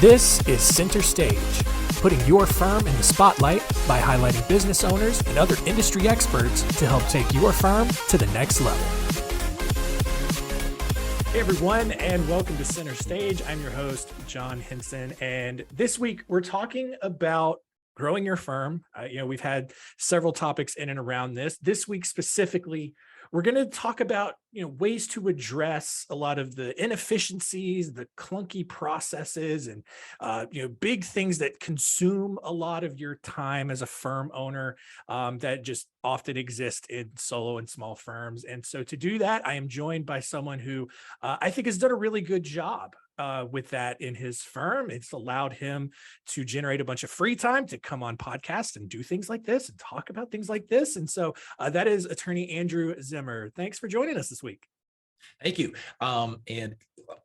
This is Center Stage, putting your firm in the spotlight by highlighting business owners and other industry experts to help take your firm to the next level. Hey everyone, and welcome to Center Stage. I'm your host, John Henson, and this week we're talking about growing your firm. We've had several topics in and around this. This week specifically, we're going to talk about ways to address a lot of the inefficiencies, the clunky processes, and big things that consume a lot of your time as a firm owner that just often exist in solo and small firms. And so to do that, I am joined by someone who I think has done a really good job with that in his firm. It's allowed him to generate a bunch of free time to come on podcasts and do things like this and talk about things like this. And so that is attorney Andrew Zihmer. Thanks for joining us this week. Thank you. And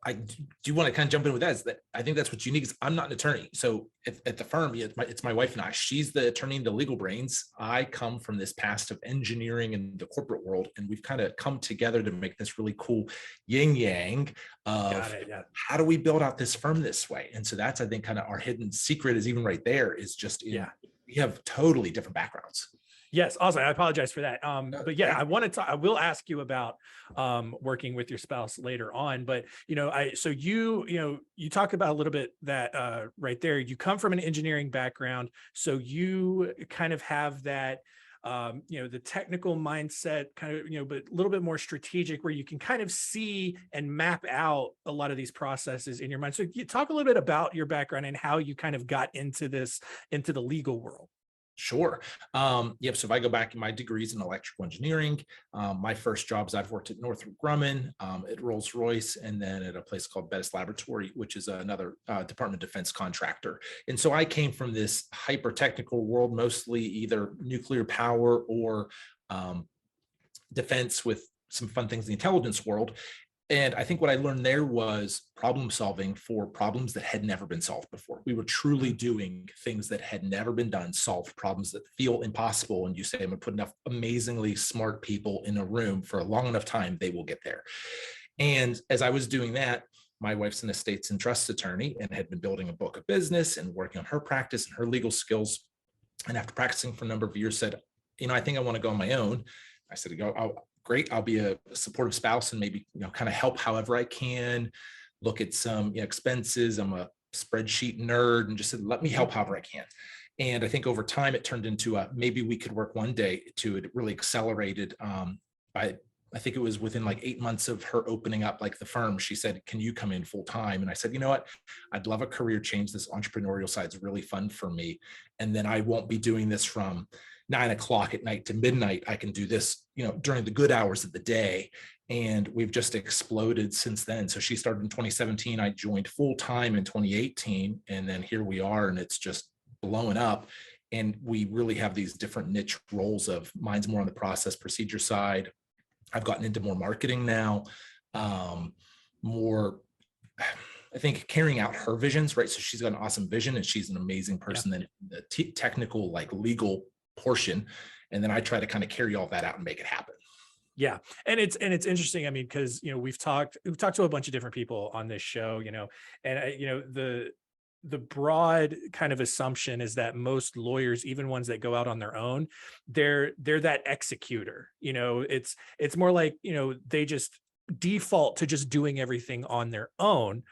I do want to kind of jump in with that. Is that I think that's what's unique is I'm not an attorney. So at the firm, it's my wife and I. She's the attorney and the legal brains. I come from this past of engineering and the corporate world, and we've kind of come together to make this really cool yin yang of how do we build out this firm this way. And so that's, I think, kind of our hidden secret is even right there is just we have totally different backgrounds. Yes, awesome. I apologize for that. But yeah, I will ask you about working with your spouse later on. But you talked about a little bit that right there. You come from an engineering background, so you kind of have that the technical mindset kind of, but a little bit more strategic where you can kind of see and map out a lot of these processes in your mind. So you talk a little bit about your background and how you kind of got into the legal world. Sure. So if I go back, my degrees in electrical engineering, my first jobs, I've worked at Northrop Grumman, at Rolls-Royce, and then at a place called Bettis Laboratory, which is another Department of Defense contractor. And so I came from this hyper technical world, mostly either nuclear power or defense with some fun things in the intelligence world. And I think what I learned there was problem solving for problems that had never been solved before. We were truly doing things that had never been done, solved problems that feel impossible. And you say, I'm going to put enough amazingly smart people in a room for a long enough time, they will get there. And as I was doing that, my wife's an estates and trust attorney and had been building a book of business and working on her practice and her legal skills. And after practicing for a number of years, said, I think I want to go on my own. I said, great. I'll be a supportive spouse and maybe, kind of help however I can, look at some expenses. I'm a spreadsheet nerd and just said, let me help however I can. And I think over time it turned into maybe we could work one day to it really accelerated. I think it was within like 8 months of her opening up like the firm, she said, can you come in full time? And I said, you know what, I'd love a career change. This entrepreneurial side is really fun for me. And then I won't be doing this from 9 o'clock at night to midnight. I can do this, during the good hours of the day. And we've just exploded since then. So she started in 2017. I joined full time in 2018. And then here we are, and it's just blowing up. And we really have these different niche roles of mine's more on the process procedure side. I've gotten into more marketing now, more, I think, carrying out her visions, right? So she's got an awesome vision and she's an amazing person. Then the technical, like legal portion, and then I try to kind of carry all that out and make it happen. Yeah, and it's interesting. I mean, because we've talked to a bunch of different people on this show, and the broad kind of assumption is that most lawyers, even ones that go out on their own, they're that executor. It's more like they just default to just doing everything on their own.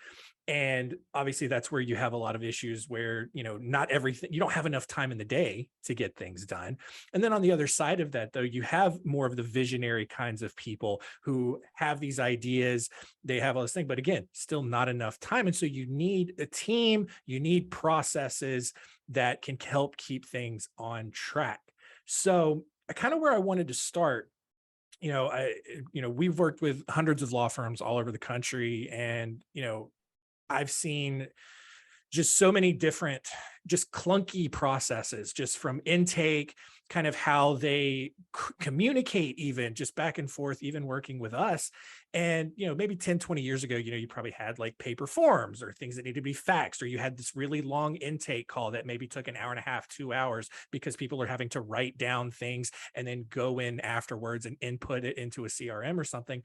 And obviously that's where you have a lot of issues where, not everything, you don't have enough time in the day to get things done. And then on the other side of that, though, you have more of the visionary kinds of people who have these ideas, they have all this thing, but again, still not enough time. And so you need a team, you need processes that can help keep things on track. So kind of where I wanted to start, we've worked with hundreds of law firms all over the country, and, I've seen just so many different, just clunky processes, just from intake, kind of how they communicate, even just back and forth, even working with us. And, maybe 10, 20 years ago, you probably had like paper forms or things that need to be faxed, or you had this really long intake call that maybe took an hour and a half, 2 hours, because people are having to write down things and then go in afterwards and input it into a CRM or something.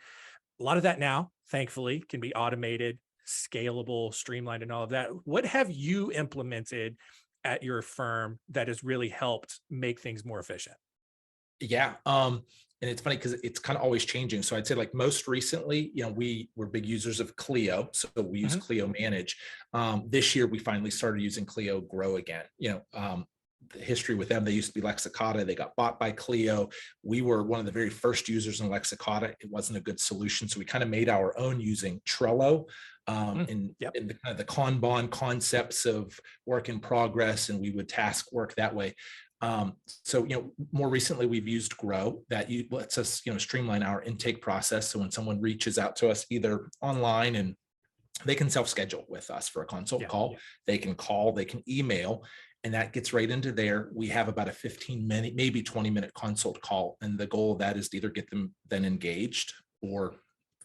A lot of that now, thankfully, can be automated. scalable, streamlined, and all of that. What have you implemented at your firm that has really helped make things more efficient? Yeah. And it's funny because it's kind of always changing. So I'd say like most recently, we were big users of Clio. So we use Mhm. Clio Manage. This year we finally started using Clio Grow again. The history with them, they used to be Lexicata. They got bought by Clio. We were one of the very first users in Lexicata. It wasn't a good solution. So we kind of made our own using Trello, Yep. in the kind of the Kanban concepts of work in progress, and we would task work that way. So more recently we've used Grow that lets us streamline our intake process. So when someone reaches out to us either online, and they can self-schedule with us for a consult Yeah. call, they can call, they can email, and that gets right into there. We have about a 15-minute, maybe 20-minute consult call, and the goal of that is to either get them then engaged or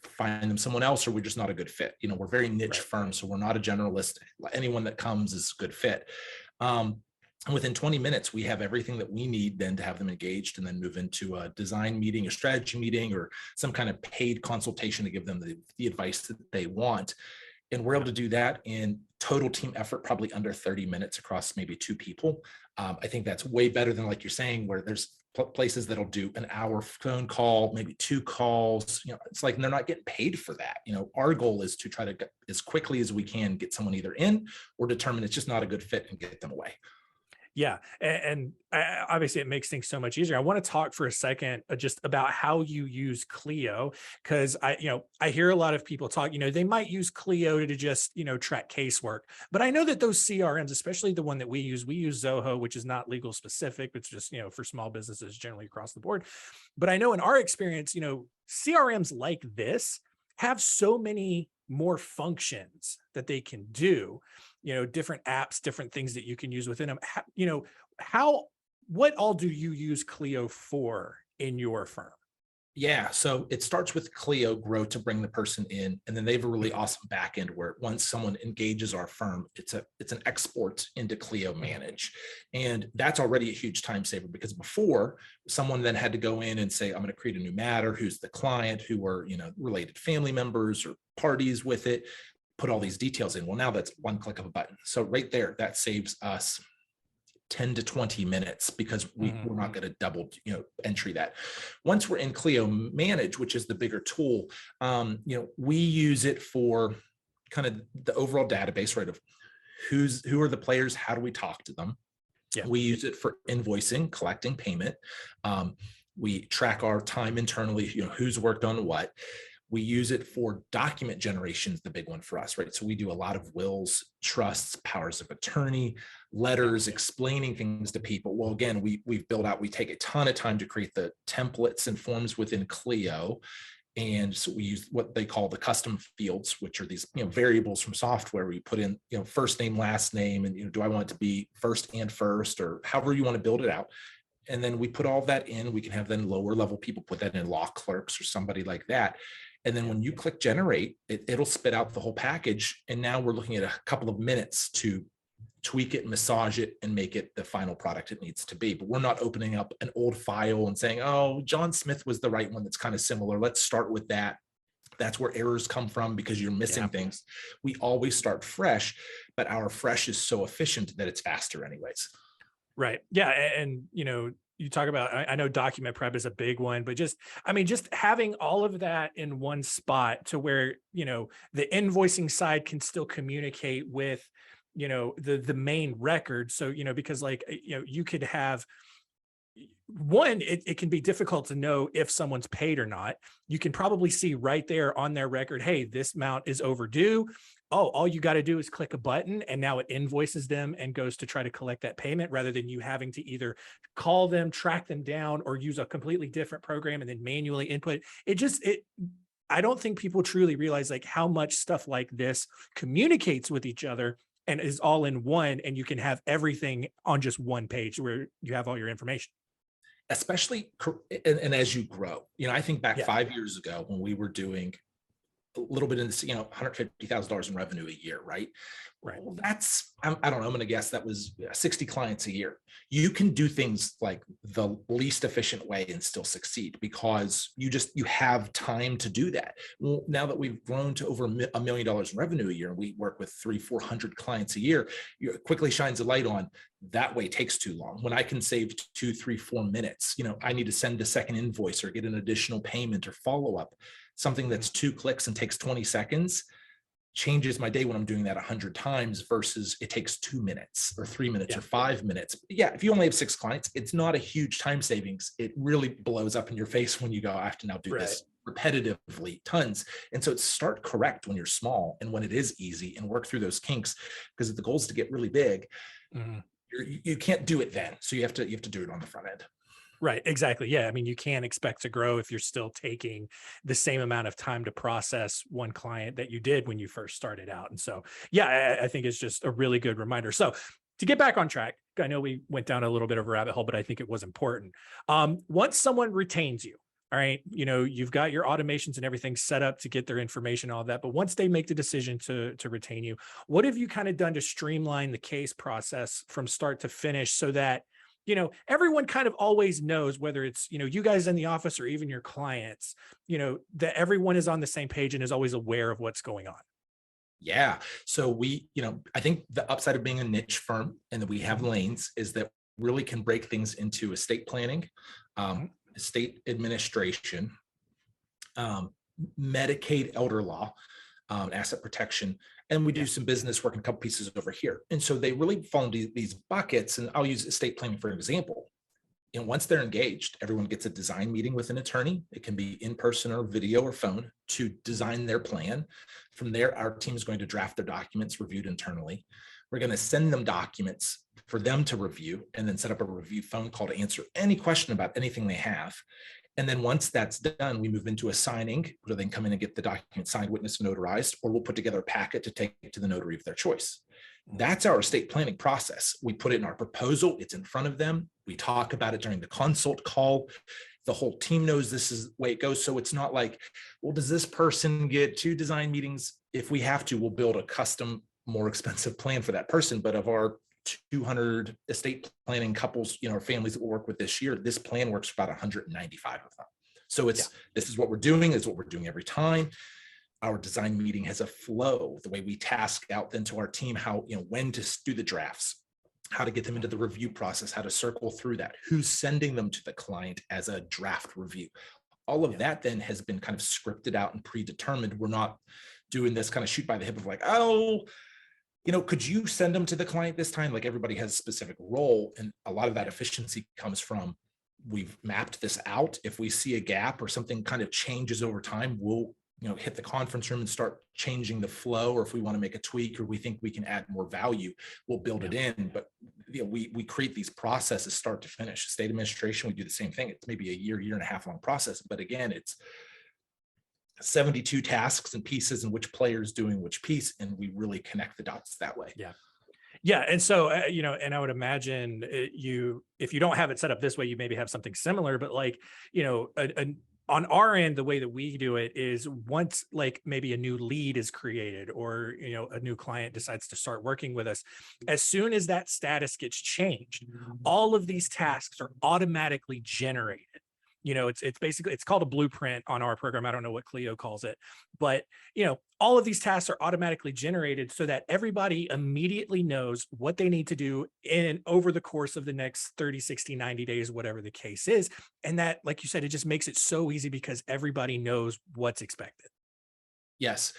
find them someone else, or we're just not a good fit. We're very niche Right. firm, so we're not a generalist. Anyone that comes is a good fit. And within 20 minutes, we have everything that we need then to have them engaged, and then move into a design meeting, a strategy meeting, or some kind of paid consultation to give them the advice that they want. And we're able to do that in total team effort, probably under 30 minutes across maybe 2 people. I think that's way better than, like you're saying, where there's places that'll do an hour phone call, maybe 2 calls. It's like they're not getting paid for that. Our goal is to try to get, as quickly as we can, get someone either in or determine it's just not a good fit and get them away. Yeah, and obviously it makes things so much easier. I want to talk for a second just about how you use Clio, because I hear a lot of people talk. They might use Clio to just track casework, but I know that those CRMs, especially the one that we use Zoho, which is not legal specific, it's just for small businesses generally across the board. But I know in our experience, CRMs like this have so many more functions that they can do, different apps, different things that you can use within them. What all do you use Clio for in your firm? Yeah, so it starts with Clio Grow to bring the person in, and then they have a really Mhm. awesome back end where once someone engages our firm, it's an export into Clio Manage, and that's already a huge time saver, because before someone then had to go in and say, I'm going to create a new matter, who's the client, who are related family members or parties with it, put all these details in. Well, now that's one click of a button. So right there, that saves us 10 to 20 minutes, because we're not going to double entry that. Once we're in Clio Manage, which is the bigger tool, we use it for kind of the overall database, right, of who are the players, how do we talk to them. Yeah. We use it for invoicing, collecting payment. We track our time internally, who's worked on what. We use it for document generation, is the big one for us, right? So we do a lot of wills, trusts, powers of attorney, letters, explaining things to people. Well, again, we've built out, we take a ton of time to create the templates and forms within Clio. And so we use what they call the custom fields, which are these variables from software. We put in first name, last name, and do I want it to be first and first, or however you want to build it out. And then we put all that in. We can have then lower level people put that in, law clerks or somebody like that. And then when you click generate, it'll spit out the whole package. And now we're looking at a couple of minutes to tweak it, massage it, and make it the final product it needs to be. But we're not opening up an old file and saying, oh, John Smith was the right one that's kind of similar. Let's start with that. That's where errors come from, because you're missing things. We always start fresh, but our fresh is so efficient that it's faster anyways. Right. Yeah. And, you talk about, I know document prep is a big one, but just having all of that in one spot to where, the invoicing side can still communicate with, the main record. So, because you could have one, it can be difficult to know if someone's paid or not. You can probably see right there on their record, hey, this amount is overdue. Oh, all you got to do is click a button, and now it invoices them and goes to try to collect that payment, rather than you having to either call them, track them down, or use a completely different program and then manually input. I don't think people truly realize like how much stuff like this communicates with each other and is all in one, and you can have everything on just one page where you have all your information. Especially, and as you grow, I think back Yeah. 5 years ago when we were doing a little bit in this, $150,000 in revenue a year, right? Right. Well, that's, I don't know, I'm going to guess that was 60 clients a year. You can do things like the least efficient way and still succeed because you have time to do that. Well, now that we've grown to over $1 million in revenue a year, and we work with 300-400 clients a year, it quickly shines a light on that way takes too long. When I can save 2, 3, 4 minutes, I need to send a second invoice or get an additional payment or follow up. Something that's 2 clicks and takes 20 seconds changes my day when I'm doing that 100 times versus it takes 2 minutes or 3 minutes or 5 minutes. Yeah, if you only have 6 clients, it's not a huge time savings. It really blows up in your face when you go, I have to now do this repetitively tons. And so it's start correct when you're small and when it is easy and work through those kinks, because the goal is to get really big. You can't do it then. So you have to do it on the front end. Right. Exactly. Yeah. I mean, you can't expect to grow if you're still taking the same amount of time to process one client that you did when you first started out. And so, yeah, I think it's just a really good reminder. So to get back on track, I know we went down a little bit of a rabbit hole, but I think it was important. Once someone retains you, all right, you've got your automations and everything set up to get their information, all that. But once they make the decision to retain you, what have you kind of done to streamline the case process from start to finish so that everyone kind of always knows, whether it's, you guys in the office or even your clients, that everyone is on the same page and is always aware of what's going on? Yeah. So I think the upside of being a niche firm and that we have lanes is that really can break things into estate planning, estate administration, Medicaid elder law, asset protection, and we do some business work in a couple pieces over here. And so they really fall into these buckets. And I'll use estate planning for an example. Once they're engaged, everyone gets a design meeting with an attorney. It can be in person or video or phone to design their plan. From there, our team is going to draft their documents reviewed internally. We're going to send them documents for them to review and then set up a review phone call to answer any question about anything they have. And then once that's done, we move into a signing where they can come in and get the document signed, witnessed, notarized, or we'll put together a packet to take it to the notary of their choice. That's our estate planning process. We put it in our proposal. It's in front of them. We talk about it during the consult call. The whole team knows this is the way it goes. So it's not like, well, does this person get 2 design meetings? If we have to, we'll build a custom, more expensive plan for that person. But of our 200 estate planning couples, or families that we'll work with this year, this plan works for about 195 of them. So this is what we're doing, is what we're doing every time. Our design meeting has a flow, the way we task out then to our team, how, when to do the drafts, how to get them into the review process, how to circle through that, who's sending them to the client as a draft review. All of that then has been kind of scripted out and predetermined. We're not doing this kind of shoot by the hip of like, oh, could you send them to the client this time? Like everybody has a specific role. And a lot of that efficiency comes from, we've mapped this out. If we see a gap or something kind of changes over time, we'll, hit the conference room and start changing the flow. Or if we want to make a tweak or we think we can add more value, we'll build it in. But we create these processes start to finish. State administration, we do the same thing. It's maybe a year and a half long process. But again, it's 72 tasks and pieces and which player is doing which piece. And we really connect the dots that way. Yeah. And so, and I would imagine if you don't have it set up this way, you maybe have something similar, but like, on our end, the way that we do it is once like maybe a new lead is created or, a new client decides to start working with us, as soon as that status gets changed, all of these tasks are automatically generated. It's basically, it's called a blueprint on our program. I don't know what Clio calls it, but all of these tasks are automatically generated so that everybody immediately knows what they need to do over the course of the next 30, 60, 90 days, whatever the case is. And that, like you said, it just makes it so easy because everybody knows what's expected. Yes,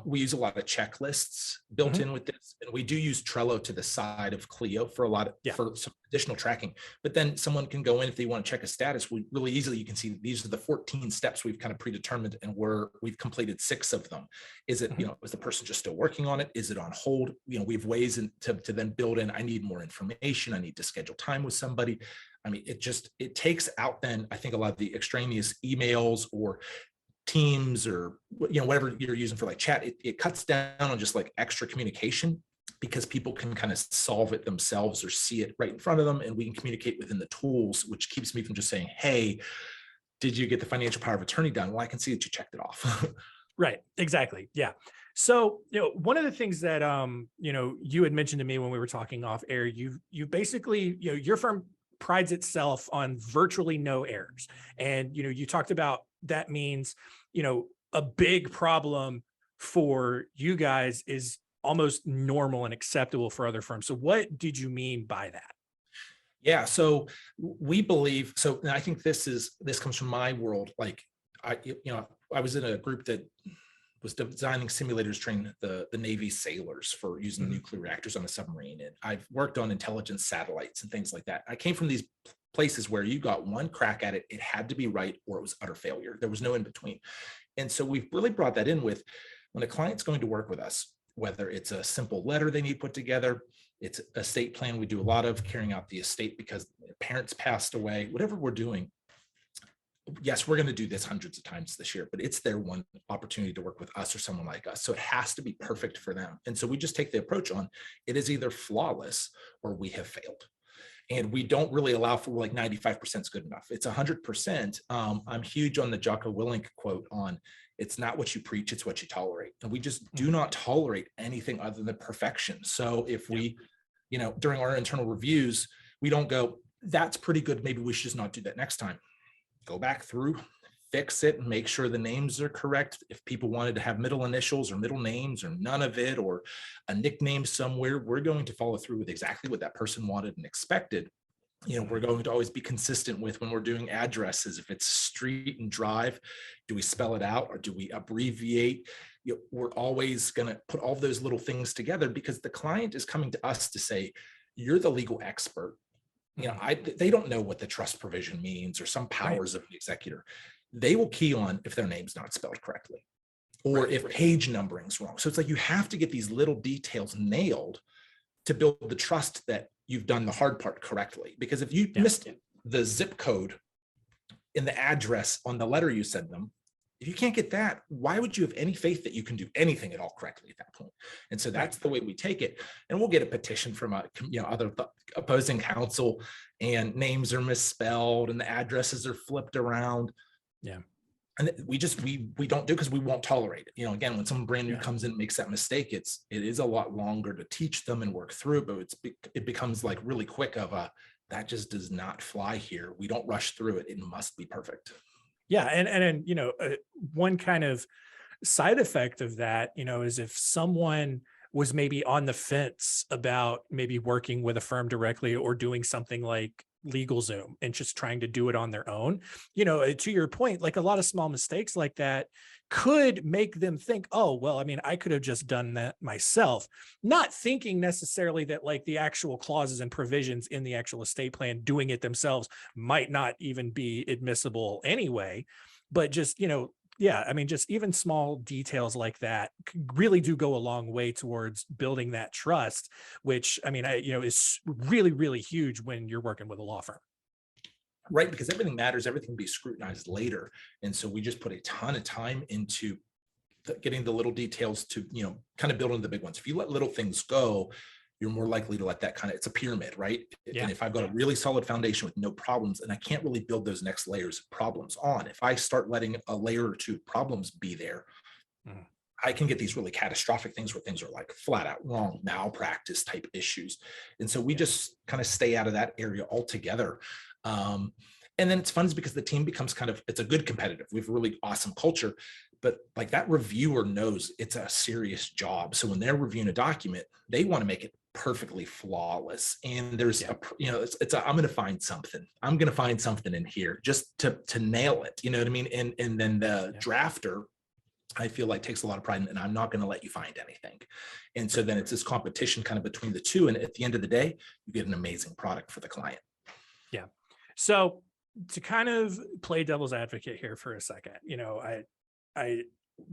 we use a lot of checklists built in with this, and we do use Trello to the side of Clio for for some additional tracking. But then someone can go in if they want to check a status. We really easily, you can see these are the 14 steps we've kind of predetermined, and we've completed 6 of them. Is it is the person just still working on it? Is it on hold? We have ways to then build in. I need more information. I need to schedule time with somebody. I mean, it takes out then I think a lot of the extraneous emails or Teams or whatever you're using for like chat. It cuts down on just like extra communication because people can kind of solve it themselves or see it right in front of them, and we can communicate within the tools, which keeps me from just saying, hey, did you get the financial power of attorney done? Well, I can see that you checked it off. Right. Exactly. Yeah. So, one of the things that you had mentioned to me when we were talking off air, you basically, your firm prides itself on virtually no errors. And, you talked about that means, a big problem for you guys is almost normal and acceptable for other firms. So what did you mean by that? Yeah, so we believe so. And I think this comes from my world. Like I was in a group that was designing simulators, training the Navy sailors for using Mhm. nuclear reactors on a submarine, and I've worked on intelligence satellites and things like that. I came from these places where you got one crack at it; it had to be right, or it was utter failure. There was no in between. And so we've really brought that in with when a client's going to work with us, whether it's a simple letter they need put together, it's a estate plan. We do a lot of carrying out the estate because parents passed away, whatever we're doing. Yes, we're going to do this hundreds of times this year, but it's their one opportunity to work with us or someone like us. So it has to be perfect for them. And so we just take the approach on it is either flawless or we have failed. And we don't really allow for like 95% is good enough. It's 100%. I'm huge on the Jocko Willink quote on it's not what you preach, it's what you tolerate. And we just do not tolerate anything other than perfection. So if we, during our internal reviews, we don't go, that's pretty good. Maybe we should just not do that next time. Go back through, fix it, and make sure the names are correct. If people wanted to have middle initials or middle names or none of it or a nickname somewhere, we're going to follow through with exactly what that person wanted and expected. We're going to always be consistent with when we're doing addresses. If it's street and drive, do we spell it out or do we abbreviate? We're always going to put all those little things together because the client is coming to us to say, you're the legal expert. They don't know what the trust provision means or some powers of the executor. They will key on if their name's not spelled correctly or if page numbering's wrong. So it's like you have to get these little details nailed to build the trust that you've done the hard part correctly. Because if you missed the zip code in the address on the letter you sent them, if you can't get that, why would you have any faith that you can do anything at all correctly at that point? And so that's the way we take it. And we'll get a petition from other opposing counsel, and names are misspelled and the addresses are flipped around. Yeah. And we don't do because we won't tolerate it. Again, when someone brand new comes in and makes that mistake, it is a lot longer to teach them and work through, but it becomes like really quick of that just does not fly here. We don't rush through it. It must be perfect. Yeah. And one kind of side effect of that, is if someone was maybe on the fence about maybe working with a firm directly or doing something like LegalZoom and just trying to do it on their own, to your point, like a lot of small mistakes like that could make them think, oh, well, I mean, I could have just done that myself, not thinking necessarily that like the actual clauses and provisions in the actual estate plan, doing it themselves might not even be admissible anyway, but just, yeah, I mean, just even small details like that really do go a long way towards building that trust, which I mean, is really, really huge when you're working with a law firm. Right, because everything matters, everything can be scrutinized later. And so we just put a ton of time into getting the little details to, kind of build into the big ones. If you let little things go, you're more likely to let that it's a pyramid, right? Yeah. And if I've got a really solid foundation with no problems, and I can't really build those next layers of problems on, if I start letting a layer or two problems be there, I can get these really catastrophic things where things are like flat out wrong, malpractice type issues. And so we just kind of stay out of that area altogether. And then it's fun because the team becomes it's a good competitive. We have a really awesome culture, but like that reviewer knows it's a serious job. So when they're reviewing a document, they want to make it perfectly flawless. And there's I'm going to find something. I'm going to find something in here just to nail it. You know what I mean? And then the drafter, I feel like takes a lot of pride in, and I'm not going to let you find anything. And so then it's this competition kind of between the two. And at the end of the day, you get an amazing product for the client. Yeah. So to kind of play devil's advocate here for a second,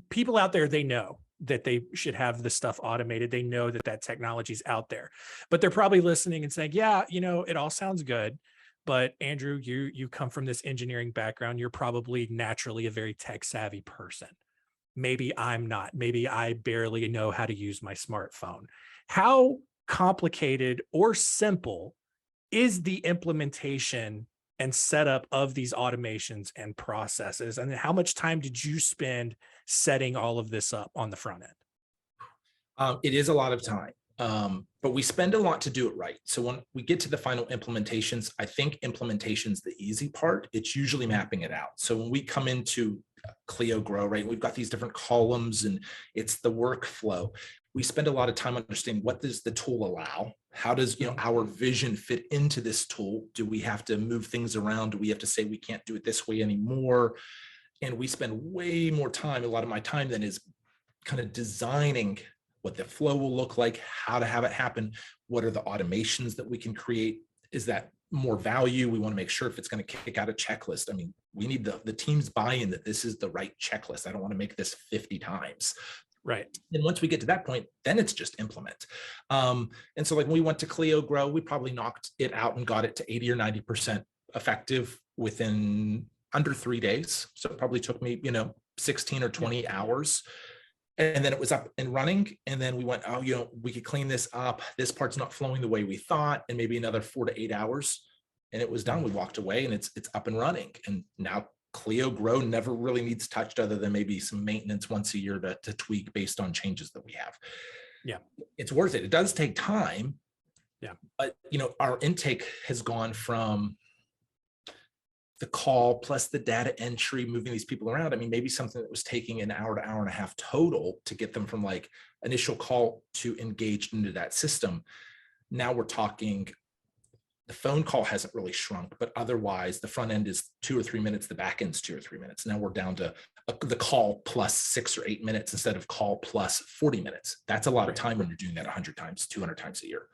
people out there, they know that they should have this stuff automated. They know that technology is out there, but they're probably listening and saying, yeah, it all sounds good. But Andrew, you come from this engineering background. You're probably naturally a very tech savvy person. Maybe I'm not. Maybe I barely know how to use my smartphone. How complicated or simple is the implementation and setup of these automations and processes? And then how much time did you spend setting all of this up on the front end? It is a lot of time, but we spend a lot to do it right. So when we get to the final implementations, I think implementation's the easy part. It's usually mapping it out. So when we come into Clio Grow, right, we've got these different columns and it's the workflow. We spend a lot of time understanding what does the tool allow? How does our vision fit into this tool? Do we have to move things around? Do we have to say we can't do it this way anymore? And we spend way more time, a lot of my time then is kind of designing what the flow will look like, how to have it happen, what are the automations that we can create, is that more value? We want to make sure if it's going to kick out a checklist. I mean, we need the team's buy-in that this is the right checklist. I don't want to make this 50 times. Right. And once we get to that point, then it's just implement. And so like when we went to Clio Grow, we probably knocked it out and got it to 80 or 90% effective within under 3 days. So it probably took me, 16 or 20 hours. And then it was up and running. And then we went, we could clean this up. This part's not flowing the way we thought, and maybe another 4 to 8 hours. And it was done. We walked away and it's up and running. And now Clio Grow never really needs touched other than maybe some maintenance once a year to tweak based on changes that we have. Yeah. It's worth it. It does take time. Yeah. But, our intake has gone from the call plus the data entry, moving these people around. I mean, maybe something that was taking an hour to hour and a half total to get them from like initial call to engaged into that system. Now we're talking, the phone call hasn't really shrunk, but otherwise the front end is 2 or 3 minutes, the back end's 2 or 3 minutes. Now we're down to the call plus 6 or 8 minutes instead of call plus 40 minutes. That's a lot of time when you're doing that 100 times, 200 times a year.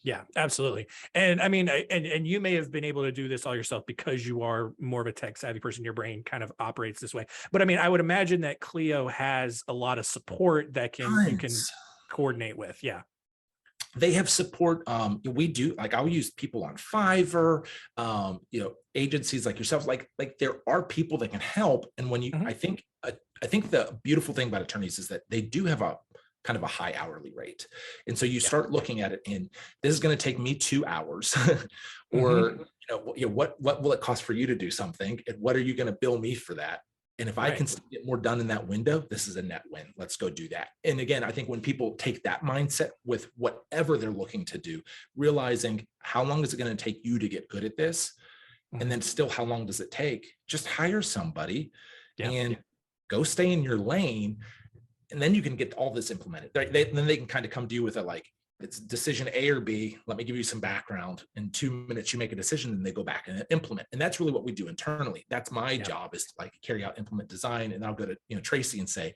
Yeah, absolutely. And I mean, and you may have been able to do this all yourself because you are more of a tech savvy person. Your brain kind of operates this way. But I mean, I would imagine that Clio has a lot of support that you can coordinate with. Yeah. They have support. We do, like, I'll use people on Fiverr, agencies like yourself, like there are people that can help. And when you, I think the beautiful thing about attorneys is that they do have a kind of a high hourly rate. And so you start looking at it and this is going to take me 2 hours or, what will it cost for you to do something? And what are you going to bill me for that? And if I can get more done in that window, this is a net win. Let's go do that. And again, I think when people take that mindset with whatever they're looking to do, realizing how long is it going to take you to get good at this? And then still, how long does it take? Just hire somebody and go stay in your lane. And then you can get all this implemented. Then they can kind of come to you with it's decision A or B. Let me give you some background. In 2 minutes, you make a decision and they go back and implement. And that's really what we do internally. That's my job, is to carry out implement design. And I'll go to Tracy and say,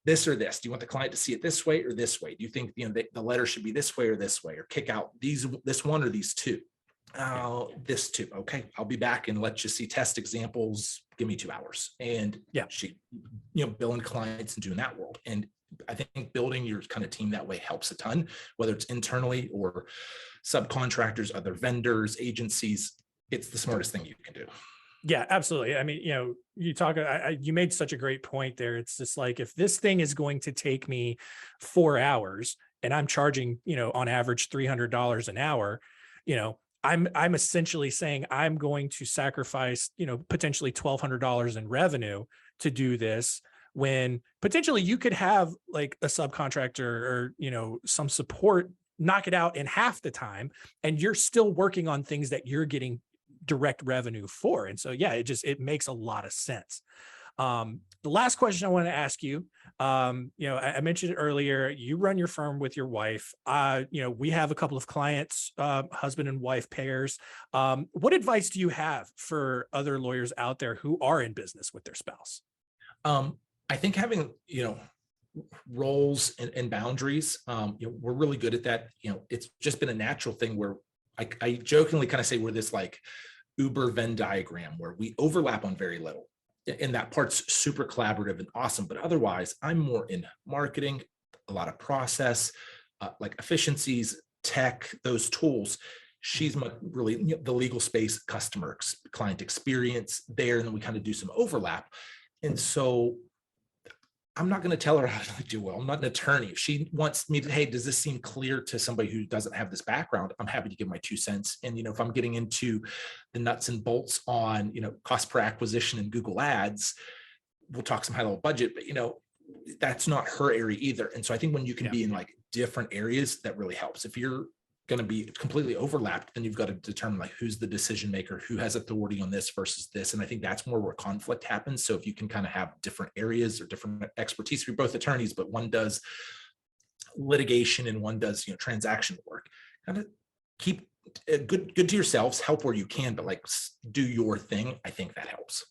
this or this. Do you want the client to see it this way or this way? Do you think the letter should be this way or this way? Or kick out this one or these two? This too. Okay, I'll be back and let you see test examples. Give me 2 hours. And she, billing clients and doing that world. And I think building your kind of team that way helps a ton, whether it's internally or subcontractors, other vendors, agencies. It's the smartest thing you can do. Yeah, absolutely. I mean, you made such a great point there. It's just like, if this thing is going to take me 4 hours and I'm charging, on average $300 an hour, I'm essentially saying I'm going to sacrifice, potentially $1,200 in revenue to do this, when potentially you could have like a subcontractor or, some support knock it out in half the time, and you're still working on things that you're getting direct revenue for. And so, it makes a lot of sense. The last question I want to ask you, I mentioned it earlier, you run your firm with your wife. We have a couple of clients, husband and wife pairs. What advice do you have for other lawyers out there who are in business with their spouse? I think having, roles and boundaries, we're really good at that. It's just been a natural thing where I jokingly kind of say we're this like Uber Venn diagram where we overlap on very little. And that part's super collaborative and awesome. But otherwise, I'm more in marketing, a lot of process, like efficiencies, tech, those tools. She's really the legal space, customer client experience there. And then we kind of do some overlap. And so I'm not going to tell her how to do well. I'm not an attorney. If she wants me to, hey, does this seem clear to somebody who doesn't have this background? I'm happy to give my 2 cents. And, if I'm getting into the nuts and bolts on, cost per acquisition in Google Ads, we'll talk some high level budget, but, that's not her area either. And so I think when you can be in like different areas, that really helps. If you're going to be completely overlapped, then you've got to determine like who's the decision maker, who has authority on this versus this. And I think that's more where conflict happens. So if you can kind of have different areas or different expertise, we're both attorneys, but one does litigation and one does, transaction work, kind of keep good to yourselves, help where you can, but like do your thing. I think that helps.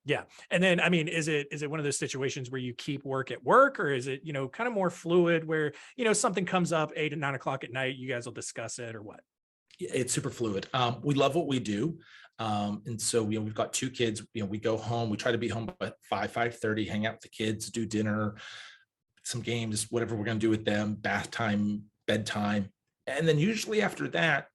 Yeah. And then, I mean, is it one of those situations where you keep work at work, or is it, kind of more fluid where, something comes up 8 and 9 o'clock at night, you guys will discuss it, or what? It's super fluid. We love what we do. And so, we've got 2 kids, we go home, we try to be home by 5:30, hang out with the kids, do dinner, some games, whatever we're going to do with them, bath time, bedtime. And then usually after that,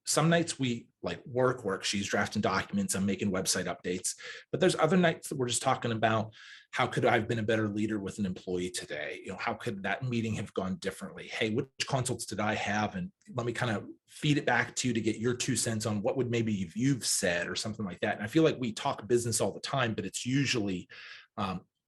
some nights we like work. She's drafting documents, I'm making website updates, but there's other nights that we're just talking about how could I have been a better leader with an employee today? How could that meeting have gone differently? Hey, which consults did I have? And let me kind of feed it back to you to get your 2 cents on what would maybe you've said or something like that. And I feel like we talk business all the time, but it's usually,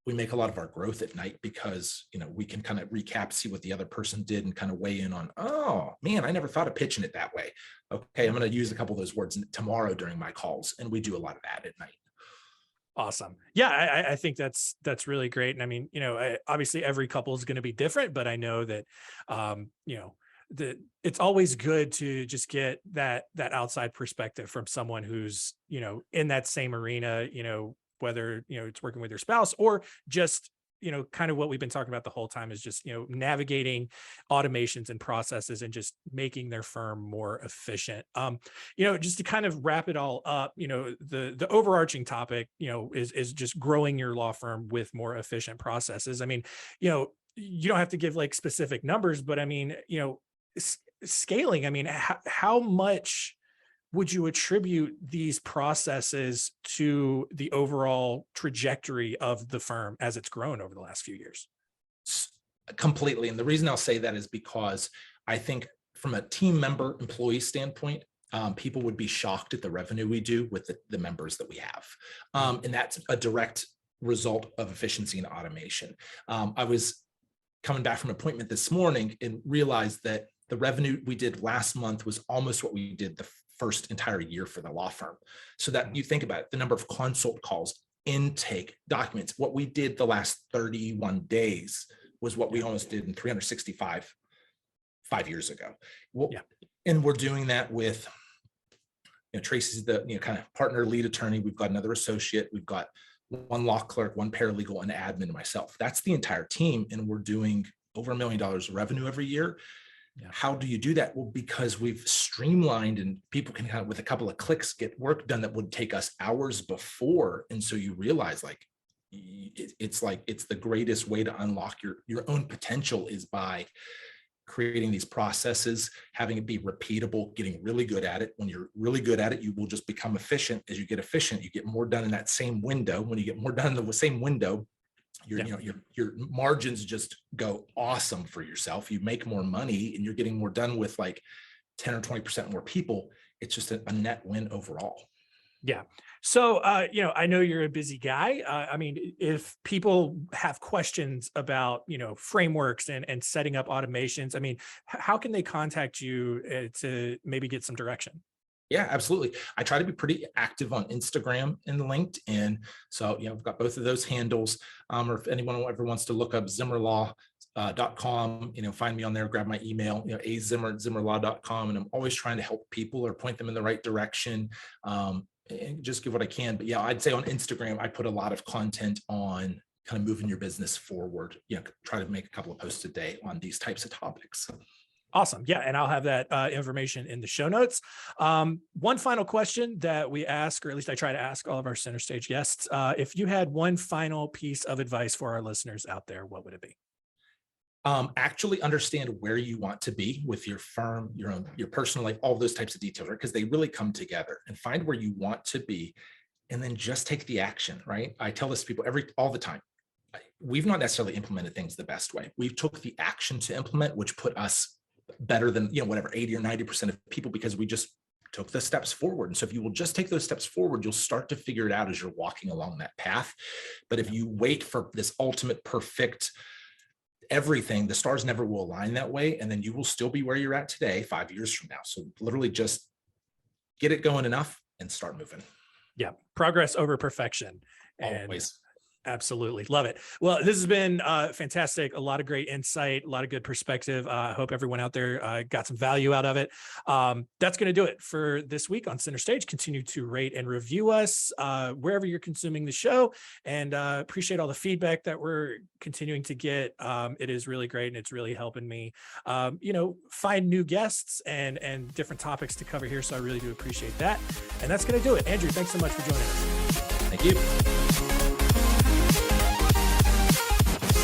we make a lot of our growth at night because, we can kind of recap, see what the other person did and kind of weigh in on, oh man, I never thought of pitching it that way. Okay, I'm going to use a couple of those words tomorrow during my calls. And we do a lot of that at night. Awesome. Yeah, I think that's really great. And I mean, obviously every couple is going to be different, but I know that, that it's always good to just get that outside perspective from someone who's, in that same arena, whether, it's working with your spouse or just, kind of what we've been talking about the whole time is just, navigating automations and processes and just making their firm more efficient. Just to kind of wrap it all up, the overarching topic, is just growing your law firm with more efficient processes. I mean, you don't have to give like specific numbers, but I mean, scaling, I mean, how much would you attribute these processes to the overall trajectory of the firm as it's grown over the last few years? Completely. And the reason I'll say that is because I think from a team member employee standpoint, people would be shocked at the revenue we do with the members that we have. And that's a direct result of efficiency and automation. I was coming back from an appointment this morning and realized that the revenue we did last month was almost what we did the first entire year for the law firm. So that you think about it, the number of consult calls, intake, documents, what we did the last 31 days was what we almost did in 365 5 years ago. Well, and we're doing that with, Tracy's the kind of partner lead attorney. We've got another associate. We've got one law clerk, one paralegal, an admin, and myself. That's the entire team. And we're doing over $1 million of revenue every year. How do you do that? Well, because we've streamlined and people can kind of, with a couple of clicks, get work done that would take us hours before. And so you realize it's the greatest way to unlock your own potential is by creating these processes, having it be repeatable, getting really good at it. When you're really good at it, you will just become efficient. As you get efficient, you get more done in that same window. When you get more done in the same window, your margins just go awesome for yourself. You make more money and you're getting more done with like 10 or 20% more people. It's just a net win overall. Yeah. So, I know you're a busy guy. I mean, if people have questions about, frameworks and setting up automations, I mean, how can they contact you to maybe get some direction? Yeah, absolutely. I try to be pretty active on Instagram and LinkedIn. So, I've got both of those handles. Or if anyone ever wants to look up ZihmerLaw.com, find me on there, grab my email, azimmer@zihmerlaw.com. And I'm always trying to help people or point them in the right direction. And just give what I can. But I'd say on Instagram, I put a lot of content on kind of moving your business forward. Try to make a couple of posts a day on these types of topics. Awesome. Yeah. And I'll have that information in the show notes. One final question that we ask, or at least I try to ask all of our center stage guests, if you had one final piece of advice for our listeners out there, what would it be? Actually understand where you want to be with your firm, your personal life, all those types of details, right? Because they really come together, and find where you want to be and then just take the action, right? I tell this to people all the time. we've not necessarily implemented things the best way. We took the action to implement, which put us better than, whatever, 80 or 90% of people, because we just took the steps forward. And so if you will just take those steps forward, you'll start to figure it out as you're walking along that path. But if you wait for this ultimate perfect everything, the stars never will align that way. And then you will still be where you're at today, 5 years from now. So literally just get it going enough and start moving. Yeah. Progress over perfection. Always. Absolutely. Love it. Well, this has been fantastic. A lot of great insight, a lot of good perspective. I hope everyone out there got some value out of it. That's going to do it for this week on Center Stage. Continue to rate and review us wherever you're consuming the show, and appreciate all the feedback that we're continuing to get. It is really great, and it's really helping me, find new guests and different topics to cover here. So I really do appreciate that. And that's going to do it. Andrew, thanks so much for joining us. Thank you.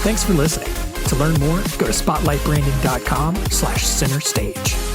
Thanks for listening. To learn more, go to spotlightbranding.com/center stage.